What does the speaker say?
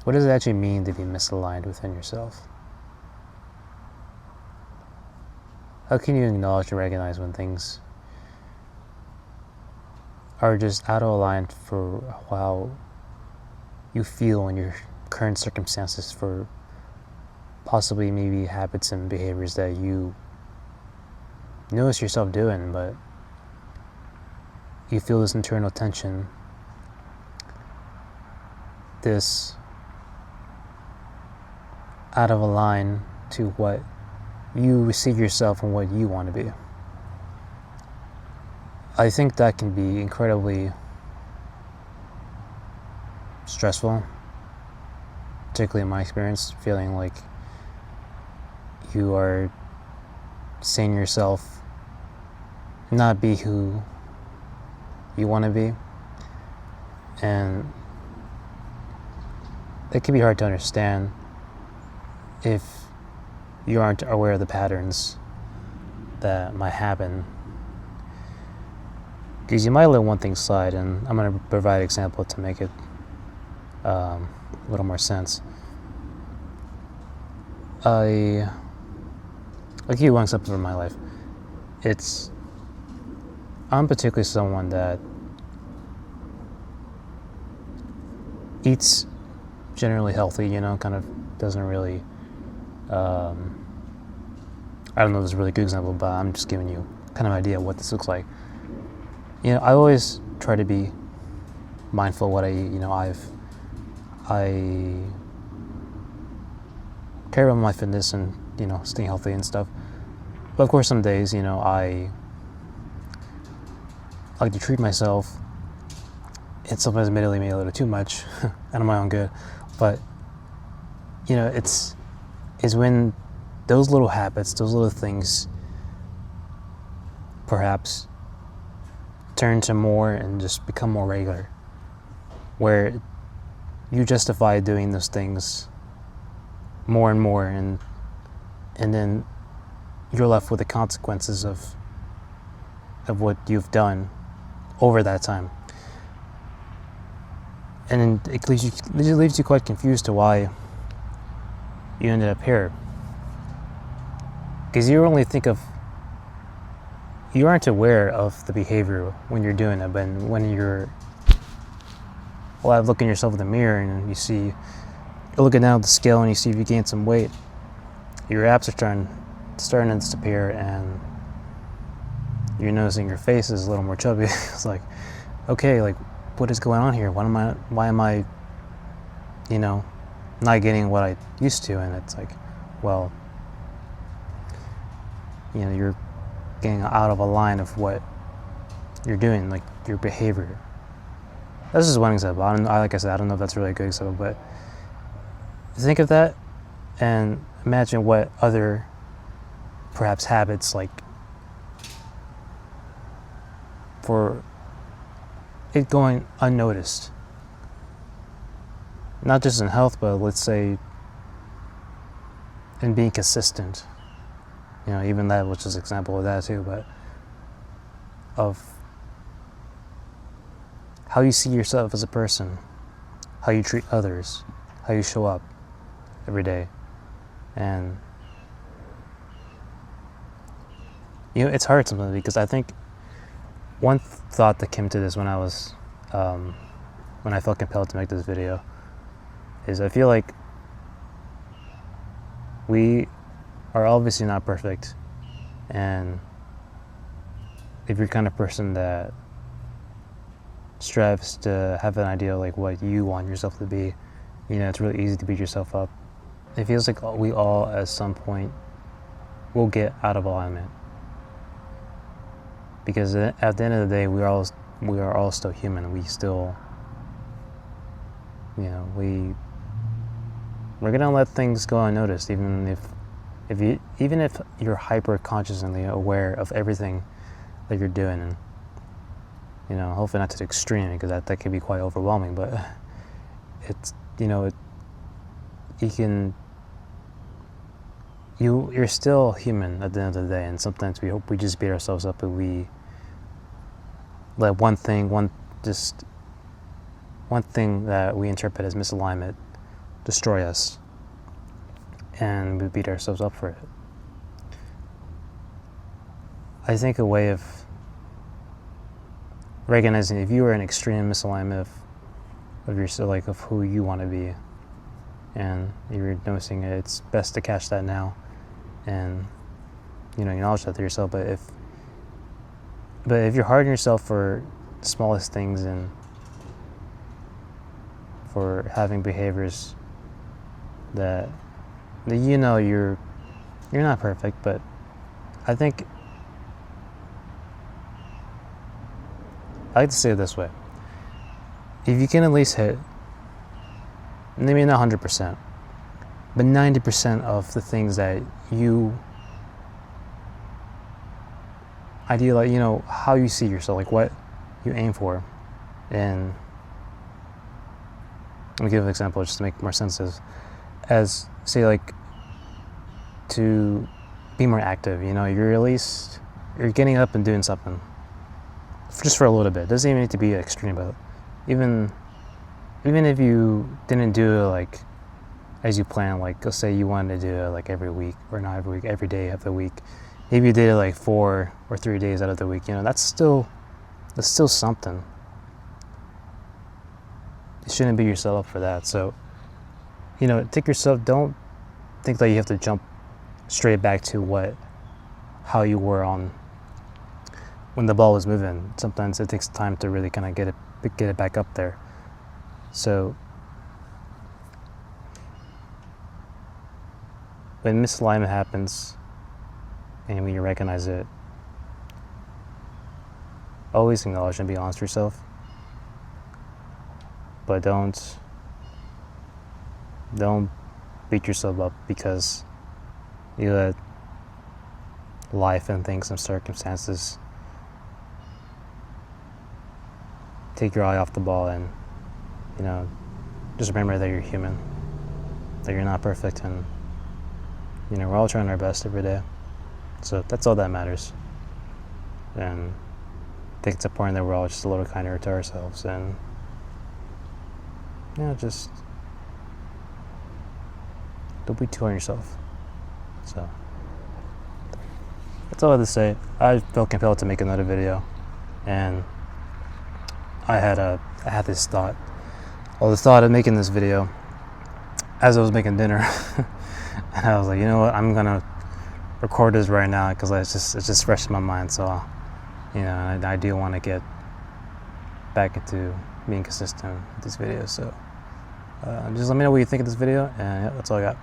What does it actually mean to be misaligned within yourself? How can you acknowledge and recognize when things are just out of alignment for how you feel in your current circumstances, for possibly maybe habits and behaviors that you notice yourself doing, but you feel this internal tension, this out of line to what you receive yourself and what you want to be. I think that can be incredibly stressful, particularly in my experience, feeling like you are seeing yourself not be who you want to be, and it can be hard to understand if you aren't aware of the patterns that might happen, because you might let one thing slide, and I'm going to provide an example to make it a little more sense. I'll give you one example from my life. I'm particularly someone that eats generally healthy, kind of doesn't really, I don't know if it's a really good example, but I'm just giving you kind of an idea of what this looks like. I always try to be mindful of what I eat. I care about my fitness and, staying healthy and stuff. But of course, some days, I like to treat myself, and sometimes admittedly maybe a little too much, and on my own good. But, it's when those little habits, those little things perhaps turn to more and just become more regular, where you justify doing those things more and more, and then you're left with the consequences of what you've done over that time. And it leaves you quite confused to why you ended up here. Because you aren't aware of the behavior when you're doing it, but when you're looking yourself in the mirror and you're looking down at the scale and you see if you gained some weight, your abs are starting to disappear, and you're noticing your face is a little more chubby. It's like, okay, like, what is going on here? Why am I not getting what I used to? And it's like, well, you're getting out of a line of what you're doing, like your behavior. This is one example. Like I said, I don't know if that's really a good example, but think of that and imagine what other perhaps habits, like for it going unnoticed, not just in health, but let's say in being consistent, even that, which is an example of that too, but of how you see yourself as a person, how you treat others, how you show up every day. And it's hard sometimes, because I think one thought that came to this when I felt compelled to make this video is I feel like we are obviously not perfect, and if you're the kind of person that strives to have an idea of like what you want yourself to be, it's really easy to beat yourself up. It feels like we all at some point will get out of alignment, because at the end of the day, we are all still human. We still, we're gonna let things go unnoticed, even if you're hyper consciously aware of everything that you're doing. And hopefully not to the extreme, because that can be quite overwhelming. But it's you're still human at the end of the day, and sometimes we just beat ourselves up, and we let one thing that we interpret as misalignment destroy us, and we beat ourselves up for it. I think a way of recognizing if you are in extreme misalignment of yourself, like of who you want to be, and you're noticing it, it's best to catch that now, and acknowledge that to yourself. But if you're hard on yourself for the smallest things and for having behaviors that you're not perfect, but I think I like to say it this way: if you can at least hit, maybe not 100%, but 90% of the things that you ideally, how you see yourself, like what you aim for. And let me give an example just to make more sense. As say, like, to be more active, you're getting up and doing something just for a little bit. It doesn't even need to be extreme, but even if you didn't do it like as you planned, like let's say you wanted to do it like every week, or not every week, every day of the week, maybe you did it like 4 or 3 days out of the week, that's still something. You shouldn't beat yourself up for that. So take yourself, don't think that you have to jump straight back to how you were on when the ball was moving. Sometimes it takes time to really kind of get it back up there. So when misalignment happens and when you recognize it, always acknowledge and be honest with yourself, but don't beat yourself up because you let life and things and circumstances take your eye off the ball. And just remember that you're human, that you're not perfect, and we're all trying our best every day. So that's all that matters. And I think it's important that we're all just a little kinder to ourselves, and just don't be too on yourself. So that's all I have to say. I felt compelled to make another video, and I had this thought, the thought of making this video as I was making dinner. And I was like, what, I'm gonna record this right now because it's just fresh in my mind. So I do want to get back into being consistent with these videos. So just let me know what you think of this video, and that's all I got.